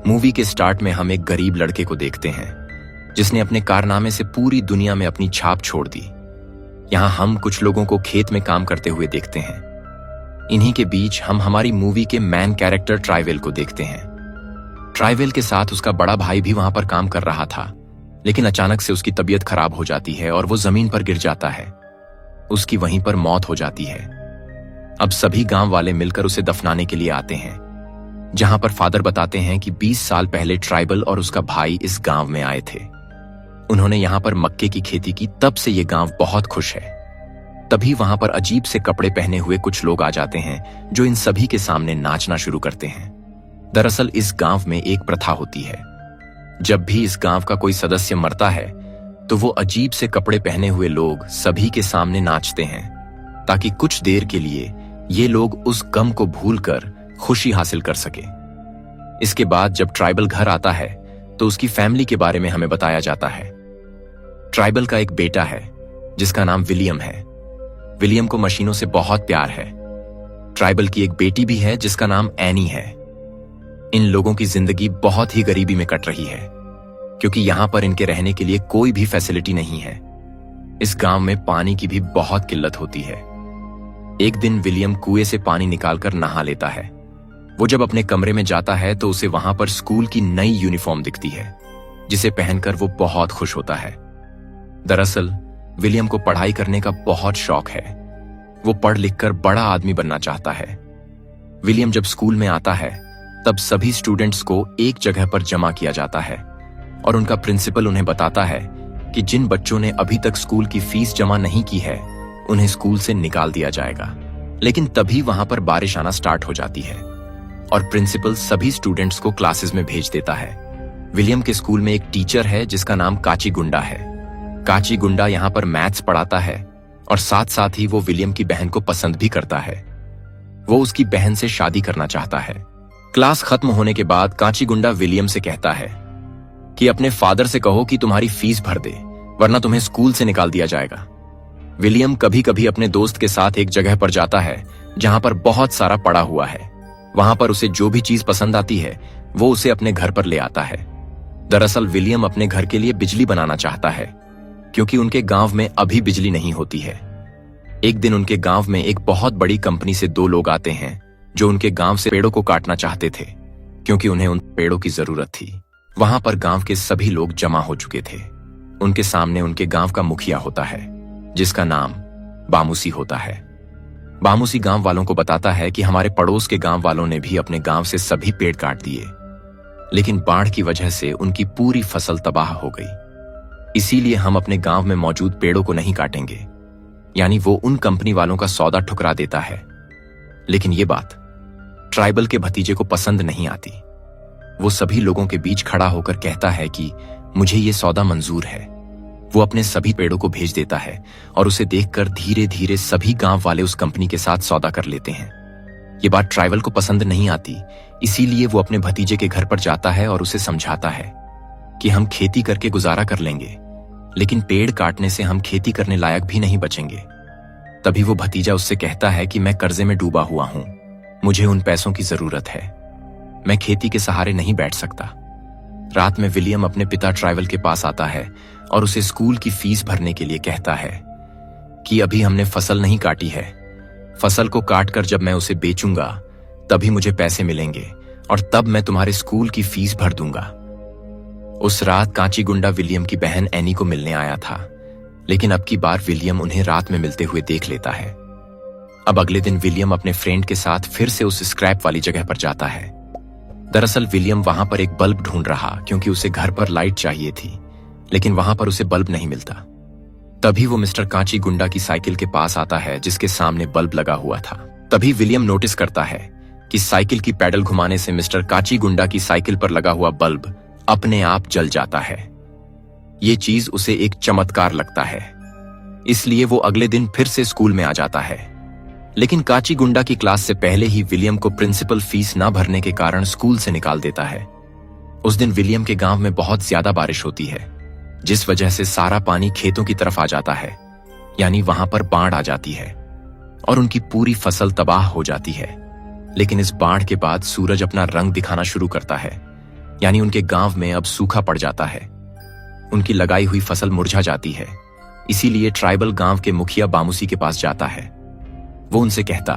Movie के start में हम एक गरीब लड़के को देखते हैं जिसने अपने कारनामे से पूरी दुनिया में अपनी छाप छोड़ दी। यहाँ हम कुछ लोगों को खेत में काम करते हुए देखते हैं। इन्हीं के बीच हम हमारी मूवी के मैन कैरेक्टर ट्राइवेल को देखते हैं। ट्राइवेल के साथ उसका बड़ा भाई भी वहां पर काम कर रहा था, लेकिन अचानक से उसकी तबीयत खराब हो जाती है और वो जमीन पर गिर जाता है। उसकी वहीं पर मौत हो जाती है। अब सभी गांव वाले मिलकर उसे दफनाने के लिए आते हैं, जहां पर फादर बताते हैं कि 20 साल पहले ट्राइबल और उसका भाई इस गांव में आए थे। उन्होंने यहां पर मक्के की खेती की, तब से ये गांव बहुत खुश है। तभी वहां पर अजीब से कपड़े पहने हुए कुछ लोग आ जाते हैं जो इन सभी के सामने नाचना शुरू करते हैं। दरअसल इस गांव में एक प्रथा होती है, जब भी इस गांव का कोई सदस्य मरता है तो वो अजीब से कपड़े पहने हुए लोग सभी के सामने नाचते हैं, ताकि कुछ देर के लिए ये लोग उस गम को भूलकर खुशी हासिल कर सके। इसके बाद जब ट्राइबल घर आता है तो उसकी फैमिली के बारे में हमें बताया जाता है। ट्राइबल का एक बेटा है जिसका नाम विलियम है। विलियम को मशीनों से बहुत प्यार है। ट्राइबल की एक बेटी भी है जिसका नाम एनी है। इन लोगों की जिंदगी बहुत ही गरीबी में कट रही है, क्योंकि यहां पर इनके रहने के लिए कोई भी फैसिलिटी नहीं है। इस गांव में पानी की भी बहुत किल्लत होती है। एक दिन विलियम कुएं से पानी निकालकर नहा लेता है। वो जब अपने कमरे में जाता है तो उसे वहां पर स्कूल की नई यूनिफॉर्म दिखती है, जिसे पहनकर वो बहुत खुश होता है। दरअसल विलियम को पढ़ाई करने का बहुत शौक है। वो पढ़ लिखकर बड़ा आदमी बनना चाहता है। विलियम जब स्कूल में आता है तब सभी स्टूडेंट्स को एक जगह पर जमा किया जाता है और उनका प्रिंसिपल उन्हें बताता है कि जिन बच्चों ने अभी तक स्कूल की फीस जमा नहीं की है उन्हें स्कूल से निकाल दिया जाएगा। लेकिन तभी वहां पर बारिश आना स्टार्ट हो जाती है और प्रिंसिपल सभी स्टूडेंट्स को क्लासेस में भेज देता है। विलियम के स्कूल में एक टीचर है जिसका नाम काची गुंडा है। काची गुंडा यहाँ पर मैथ्स पढ़ाता है और साथ साथ ही वो विलियम की बहन को पसंद भी करता है। वो उसकी बहन से शादी करना चाहता है। क्लास खत्म होने के बाद काची गुंडा विलियम से कहता है कि अपने फादर से कहो कि तुम्हारी फीस भर दे, वरना तुम्हें स्कूल से निकाल दिया जाएगा। विलियम कभी कभी अपने दोस्त के साथ एक जगह पर जाता है जहां पर बहुत सारा पड़ा हुआ है। वहां पर उसे जो भी चीज पसंद आती है वो उसे अपने घर पर ले आता है। दरअसल विलियम अपने घर के लिए बिजली बनाना चाहता है, क्योंकि उनके गांव में अभी बिजली नहीं होती है। एक दिन उनके गांव में एक बहुत बड़ी कंपनी से 2 लोग आते हैं जो उनके गांव से पेड़ों को काटना चाहते थे, क्योंकि उन्हें उन पेड़ों की जरूरत थी। वहां पर गांव के सभी लोग जमा हो चुके थे। उनके सामने उनके गांव का मुखिया होता है जिसका नाम बामुसी होता है। बामुसी गांव वालों को बताता है कि हमारे पड़ोस के गांव वालों ने भी अपने गांव से सभी पेड़ काट दिए, लेकिन बाढ़ की वजह से उनकी पूरी फसल तबाह हो गई। इसीलिए हम अपने गांव में मौजूद पेड़ों को नहीं काटेंगे। यानी वो उन कंपनी वालों का सौदा ठुकरा देता है। लेकिन ये बात ट्राइबल के भतीजे को पसंद नहीं आती। वो सभी लोगों के बीच खड़ा होकर कहता है कि मुझे ये सौदा मंजूर है। वो अपने सभी पेड़ों को भेज देता है और उसे देखकर धीरे धीरे सभी गांव वाले उस कंपनी के साथ सौदा कर लेते हैं। ये बात ट्राइबल को पसंद नहीं आती, इसीलिए वो अपने भतीजे के घर पर जाता है और उसे समझाता है कि हम खेती करके गुजारा कर लेंगे, लेकिन पेड़ काटने से हम खेती करने लायक भी नहीं बचेंगे। तभी वो भतीजा उससे कहता है कि मैं कर्जे में डूबा हुआ हूं, मुझे उन पैसों की जरूरत है, मैं खेती के सहारे नहीं बैठ सकता। रात में विलियम अपने पिता ट्राइवल के पास आता है और उसे स्कूल की फीस भरने के लिए कहता है कि अभी हमने फसल नहीं काटी है, फसल को काटकर जब मैं उसे बेचूंगा तभी मुझे पैसे मिलेंगे और तब मैं तुम्हारे स्कूल की फीस भर दूंगा। उस रात कांची गुंडा विलियम की बहन एनी को मिलने आया था, लेकिन अब की बार विलियम उन्हें रात में मिलते हुए देख लेता है। अब अगले दिन विलियम अपने फ्रेंड के साथ फिर से उस स्क्रैप वाली जगह पर जाता है। दरअसल विलियम वहां पर एक बल्ब ढूंढ रहा, क्योंकि उसे घर पर लाइट चाहिए थी, लेकिन वहां पर उसे बल्ब नहीं मिलता। तभी वो मिस्टर कांची गुंडा की साइकिल के पास आता है जिसके सामने बल्ब लगा हुआ था। तभी विलियम नोटिस करता है कि साइकिल की पैडल घुमाने से मिस्टर कांची गुंडा की साइकिल पर लगा हुआ बल्ब अपने आप जल जाता है। ये चीज उसे एक चमत्कार लगता है, इसलिए वो अगले दिन फिर से स्कूल में आ जाता है। लेकिन कांची गुंडा की क्लास से पहले ही विलियम को प्रिंसिपल फीस ना भरने के कारण स्कूल से निकाल देता है। उस दिन विलियम के गांव में बहुत ज्यादा बारिश होती है, जिस वजह से सारा पानी खेतों की तरफ आ जाता है, यानी वहां पर बाढ़ आ जाती है। और उनकी पूरी फसल तबाह हो जाती है। लेकिन इस बाढ़ के बाद सूरज अपना रंग दिखाना शुरू करता है, यानी उनके गांव में अब सूखा पड़ जाता है। उनकी लगाई हुई फसल मुरझा जाती है। इसीलिए ट्राइबल गांव के मुखिया बामुसी के पास जाता है। वो उनसे कहता,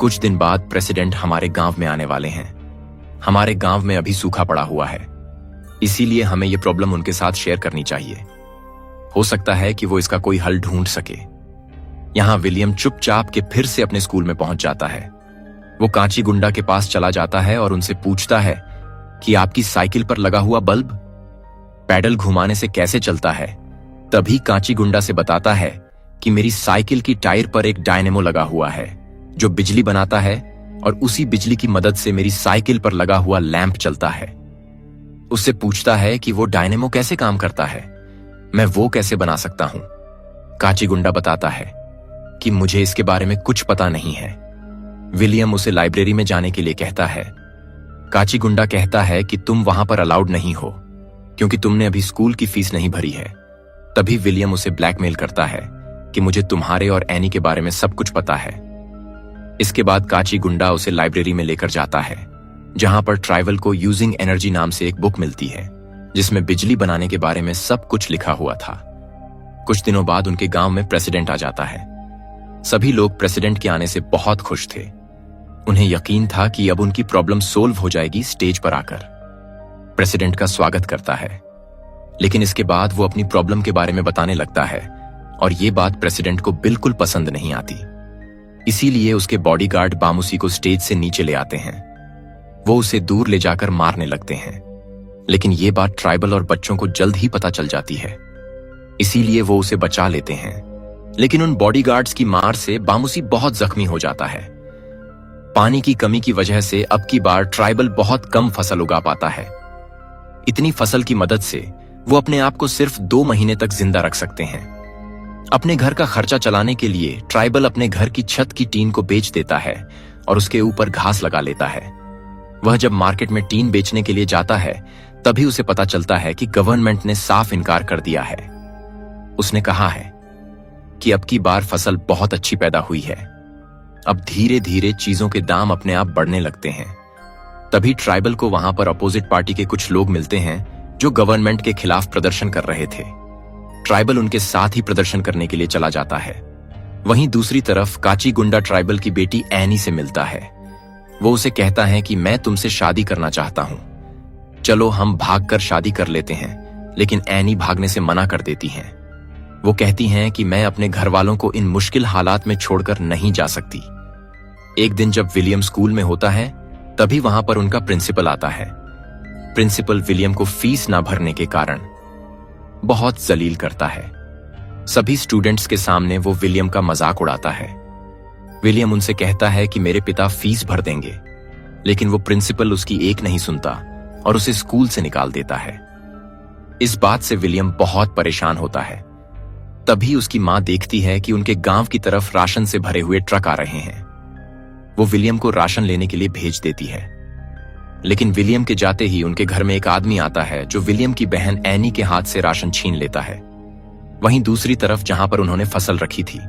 कुछ दिन बाद प्रेसिडेंट हमारे गांव में आने वाले हैं। हमारे गांव में अभी सूखा पड़ा हुआ है, इसीलिए हमें यह प्रॉब्लम उनके साथ शेयर करनी चाहिए। हो सकता है कि वो इसका कोई हल ढूंढ सके। यहां विलियम चुपचाप के फिर से अपने स्कूल में पहुंच जाता है। वो कांची गुंडा के पास चला जाता है और उनसे पूछता है कि आपकी साइकिल पर लगा हुआ बल्ब पैडल घुमाने से कैसे चलता है। तभी कांची गुंडा से बताता है कि मेरी साइकिल की टायर पर एक डायनेमो लगा हुआ है जो बिजली बनाता है, और उसी बिजली की मदद से मेरी साइकिल पर लगा हुआ लैंप चलता है। उससे पूछता है कि वो डायनेमो कैसे काम करता है, मैं वो कैसे बना सकता हूं। कांची गुंडा बताता है कि मुझे इसके बारे में कुछ पता नहीं है। विलियम उसे लाइब्रेरी में जाने के लिए कहता है। कांची गुंडा कहता है कि तुम वहां पर अलाउड नहीं हो क्योंकि तुमने अभी स्कूल की फीस नहीं भरी है। तभी विलियम उसे ब्लैकमेल करता है कि मुझे तुम्हारे और एनी के बारे में सब कुछ पता है। इसके बाद कांची गुंडा उसे लाइब्रेरी में लेकर जाता है, जहां पर ट्राइबल को यूजिंग एनर्जी नाम से एक बुक मिलती है जिसमें बिजली बनाने के बारे में सब कुछ लिखा हुआ था। कुछ दिनों बाद उनके गांव में प्रेसिडेंट आ जाता है। सभी लोग प्रेसिडेंट के आने से बहुत खुश थे। उन्हें यकीन था कि अब उनकी प्रॉब्लम सोल्व हो जाएगी। स्टेज पर आकर प्रेसिडेंट का स्वागत करता है, लेकिन इसके बाद वो अपनी प्रॉब्लम के बारे में बताने लगता है और ये बात प्रेसिडेंट को बिल्कुल पसंद नहीं आती। इसीलिए उसके बॉडीगार्ड बामुसी को स्टेज से नीचे ले आते हैं। वो उसे दूर ले जाकर मारने लगते हैं, लेकिन ये बात ट्राइबल और बच्चों को जल्द ही पता चल जाती है। इसीलिए वो उसे बचा लेते हैं। लेकिन उन बॉडीगार्ड्स की मार से बामुसी बहुत जख्मी हो जाता है। पानी की कमी की वजह से अब की बार ट्राइबल बहुत कम फसल उगा पाता है। इतनी फसल की मदद से वो अपने आप को सिर्फ 2 महीने तक जिंदा रख सकते हैं। अपने घर का खर्चा चलाने के लिए ट्राइबल अपने घर की छत की टीन को बेच देता है और उसके ऊपर घास लगा लेता है। वह जब मार्केट में टीन बेचने के लिए जाता है तभी उसे पता चलता है कि गवर्नमेंट ने साफ इनकार कर दिया है। उसने कहा है कि अब की बार फसल बहुत अच्छी पैदा हुई है। अब धीरे धीरे चीजों के दाम अपने आप बढ़ने लगते हैं। तभी ट्राइबल को वहां पर अपोजिट पार्टी के कुछ लोग मिलते हैं जो गवर्नमेंट के खिलाफ प्रदर्शन कर रहे थे। ट्राइबल उनके साथ ही प्रदर्शन करने के लिए चला जाता है। वहीं दूसरी तरफ कांची गुंडा ट्राइबल की बेटी एनी से मिलता है। वो उसे कहता है कि मैं तुमसे शादी करना चाहता हूं, चलो हम भागकर शादी कर लेते हैं। लेकिन एनी भागने से मना कर देती हैं। वो कहती हैं कि मैं अपने घर वालों को इन मुश्किल हालात में छोड़कर नहीं जा सकती। एक दिन जब विलियम स्कूल में होता है तभी वहां पर उनका प्रिंसिपल आता है। प्रिंसिपल विलियम को फीस ना भरने के कारण बहुत जलील करता है। सभी स्टूडेंट्स के सामने वो विलियम का मजाक उड़ाता है। विलियम उनसे कहता है कि मेरे पिता फीस भर देंगे, लेकिन वो प्रिंसिपल उसकी एक नहीं सुनता और उसे स्कूल से निकाल देता है। इस बात से विलियम बहुत परेशान होता है। तभी उसकी मां देखती है कि उनके गांव की तरफ राशन से भरे हुए ट्रक आ रहे हैं। वो विलियम को राशन लेने के लिए भेज देती है, लेकिन विलियम के जाते ही उनके घर में एक आदमी आता है जो विलियम की बहन एनी के हाथ से राशन छीन लेता है। वहीं दूसरी तरफ जहां पर उन्होंने फसल रखी थी,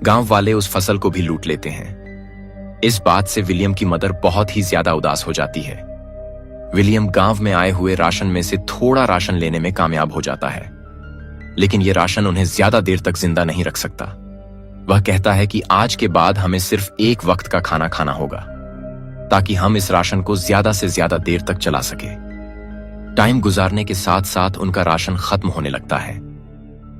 गांव वाले उस फसल को भी लूट लेते हैं। इस बात से विलियम की मदर बहुत ही ज्यादा उदास हो जाती है। विलियम गांव में आए हुए राशन में से थोड़ा राशन लेने में कामयाब हो जाता है, लेकिन यह राशन उन्हें ज्यादा देर तक जिंदा नहीं रख सकता। वह कहता है कि आज के बाद हमें सिर्फ एक वक्त का खाना खाना होगा ताकि हम इस राशन को ज्यादा से ज्यादा देर तक चला सके। टाइम गुजारने के साथ साथ उनका राशन खत्म होने लगता है।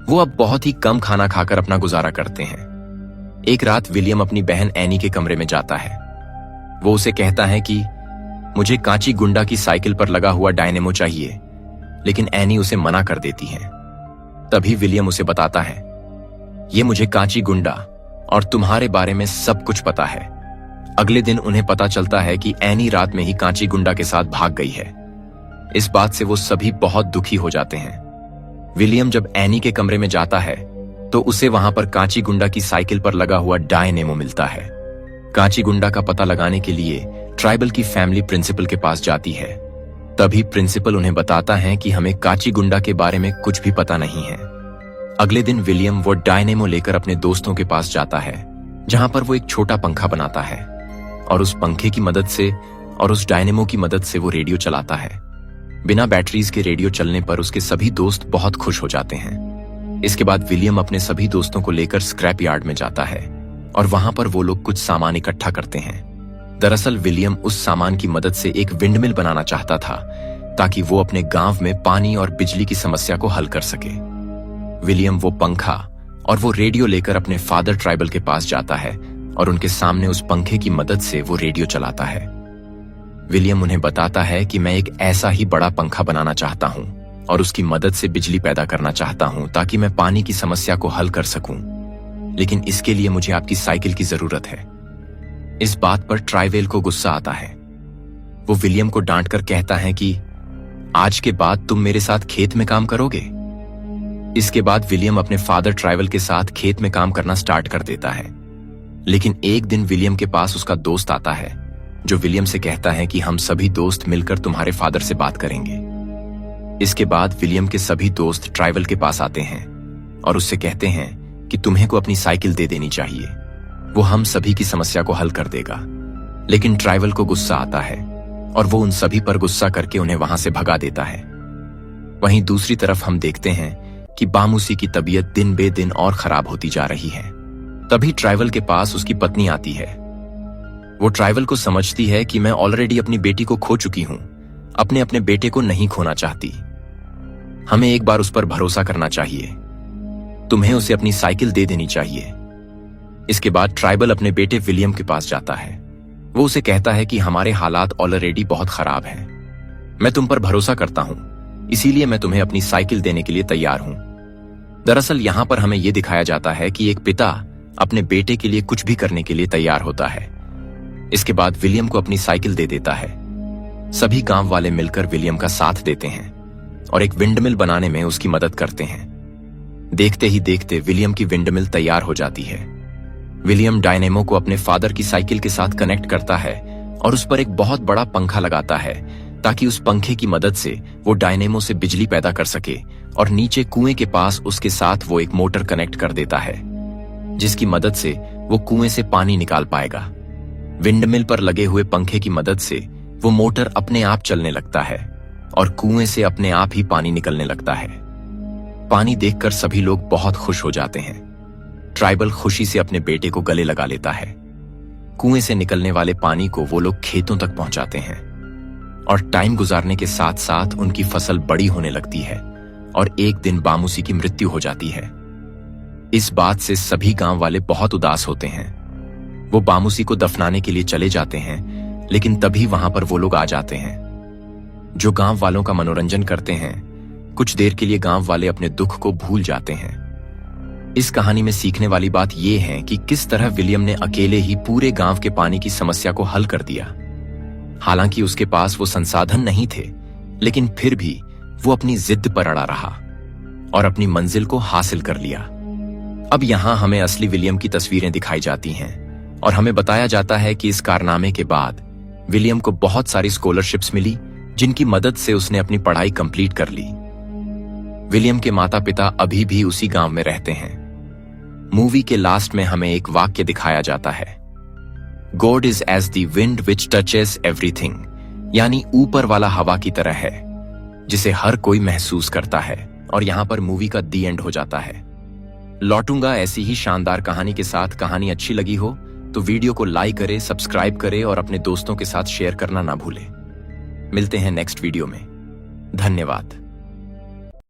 वो अब बहुत ही कम खाना खाकर अपना गुजारा करते हैं। एक रात विलियम अपनी बहन एनी के कमरे में जाता है। वो उसे कहता है कि मुझे कांची गुंडा की साइकिल पर लगा हुआ डायनेमो चाहिए, लेकिन एनी उसे मना कर देती है। तभी विलियम उसे बताता है, ये मुझे कांची गुंडा और तुम्हारे बारे में सब कुछ पता है। अगले दिन उन्हें पता चलता है कि एनी रात में ही कांची गुंडा के साथ भाग गई है। इस बात से वो सभी बहुत दुखी हो जाते हैं। विलियम जब एनी के कमरे में जाता है तो उसे वहां पर कांची गुंडा की साइकिल पर लगा हुआ डायनेमो मिलता है। कांची गुंडा का पता लगाने के लिए ट्राइबल की फैमिली प्रिंसिपल के पास जाती है। तभी प्रिंसिपल उन्हें बताता है कि हमें कांची गुंडा के बारे में कुछ भी पता नहीं है। अगले दिन विलियम वो डायनेमो लेकर अपने दोस्तों के पास जाता है जहां पर वो एक छोटा पंखा बनाता है और उस पंखे की मदद से और उस डायनेमो की मदद से वो रेडियो चलाता है। बिना बैटरीज के रेडियो चलने पर उसके सभी दोस्त बहुत खुश हो जाते हैं। इसके बाद विलियम अपने सभी दोस्तों को लेकर स्क्रैप यार्ड में जाता है और वहां पर वो लोग कुछ सामान इकट्ठा करते हैं। दरअसल विलियम उस सामान की मदद से एक विंडमिल बनाना चाहता था ताकि वो अपने गांव में पानी और बिजली की समस्या को हल कर सके। विलियम वो पंखा और वो रेडियो लेकर अपने फादर ट्राइबल के पास जाता है और उनके सामने उस पंखे की मदद से वो रेडियो चलाता है। विलियम उन्हें बताता है कि मैं एक ऐसा ही बड़ा पंखा बनाना चाहता हूं और उसकी मदद से बिजली पैदा करना चाहता हूं ताकि मैं पानी की समस्या को हल कर सकूं, लेकिन इसके लिए मुझे आपकी साइकिल की जरूरत है। इस बात पर ट्राइवेल को गुस्सा आता है। वो विलियम को डांटकर कहता है कि आज के बाद तुम मेरे साथ खेत में काम करोगे। इसके बाद विलियम अपने फादर ट्राइवल के साथ खेत में काम करना स्टार्ट कर देता है। लेकिन एक दिन विलियम के पास उसका दोस्त आता है जो विलियम से कहता है कि हम सभी दोस्त मिलकर तुम्हारे फादर से बात करेंगे। इसके बाद विलियम के सभी दोस्त ट्राइवल के पास आते हैं और उससे कहते हैं कि तुम्हें को अपनी साइकिल दे देनी चाहिए, वो हम सभी की समस्या को हल कर देगा। लेकिन ट्राइवल को गुस्सा आता है और वो उन सभी पर गुस्सा करके उन्हें वहां से भगा देता है। वहीं दूसरी तरफ हम देखते हैं कि बामूसी की तबीयत दिन बे दिन और खराब होती जा रही है। तभी ट्राइवल के पास उसकी पत्नी आती है। वो ट्राइवल को समझती है कि मैं ऑलरेडी अपनी बेटी को खो चुकी हूं, अपने बेटे को नहीं खोना चाहती। हमें एक बार उस पर भरोसा करना चाहिए, तुम्हें उसे अपनी साइकिल दे देनी चाहिए। इसके बाद ट्राइबल अपने बेटे विलियम के पास जाता है। वो उसे कहता है कि हमारे हालात ऑलरेडी बहुत खराब हैं, मैं तुम पर भरोसा करता हूं, इसीलिए मैं तुम्हें अपनी साइकिल देने के लिए तैयार हूं। दरअसल यहां पर हमें यह दिखाया जाता है कि एक पिता अपने बेटे के लिए कुछ भी करने के लिए तैयार होता है। इसके बाद विलियम को अपनी साइकिल दे देता है। सभी गांव वाले मिलकर विलियम का साथ देते हैं और एक विंडमिल बनाने में उसकी मदद करते हैं। देखते ही देखते विलियम की विंडमिल तैयार हो जाती है। विलियम डायनेमो को अपने फादर की साइकिल के साथ कनेक्ट करता है और उस पर एक बहुत बड़ा पंखा लगाता है ताकि उस पंखे की मदद से वो डायनेमो से बिजली पैदा कर सके, और नीचे कुएं के पास उसके साथ वो एक मोटर कनेक्ट कर देता है जिसकी मदद से वो कुएं से पानी निकाल पाएगा। विंडमिल पर लगे हुए पंखे की मदद से वो मोटर अपने आप चलने लगता है और कुएं से अपने आप ही पानी निकलने लगता है। पानी देखकर सभी लोग बहुत खुश हो जाते हैं। ट्राइबल खुशी से अपने बेटे को गले लगा लेता है। कुएं से निकलने वाले पानी को वो लोग खेतों तक पहुंचाते हैं और टाइम गुजारने के साथ साथ उनकी फसल बड़ी होने लगती है और एक दिन बामूसी की मृत्यु हो जाती है। इस बात से सभी गांव वाले बहुत उदास होते हैं। वो बामूसी को दफनाने के लिए चले जाते हैं, लेकिन तभी वहां पर वो लोग आ जाते हैं जो गांव वालों का मनोरंजन करते हैं। कुछ देर के लिए गांव वाले अपने दुख को भूल जाते हैं। इस कहानी में सीखने वाली बात यह है कि किस तरह विलियम ने अकेले ही पूरे गांव के पानी की समस्या को हल कर दिया। हालांकि उसके पास वो संसाधन नहीं थे, लेकिन फिर भी वो अपनी जिद पर अड़ा रहा और अपनी मंजिल को हासिल कर लिया। अब यहां हमें असली विलियम की तस्वीरें दिखाई जाती हैं और हमें बताया जाता है कि इस कारनामे के बाद विलियम को बहुत सारी स्कॉलरशिप्स मिली जिनकी मदद से उसने अपनी पढ़ाई कंप्लीट कर ली। विलियम के माता पिता अभी भी उसी गांव में रहते हैं। मूवी के लास्ट में हमें एक वाक्य दिखाया जाता है, God is as the wind which touches everything, यानी ऊपर वाला हवा की तरह है जिसे हर कोई महसूस करता है। और यहां पर मूवी का दी एंड हो जाता है। लौटूंगा ऐसी ही शानदार कहानी के साथ। कहानी अच्छी लगी हो तो वीडियो को लाइक करें, सब्सक्राइब करें और अपने दोस्तों के साथ शेयर करना ना भूलें। मिलते हैं नेक्स्ट वीडियो में। धन्यवाद।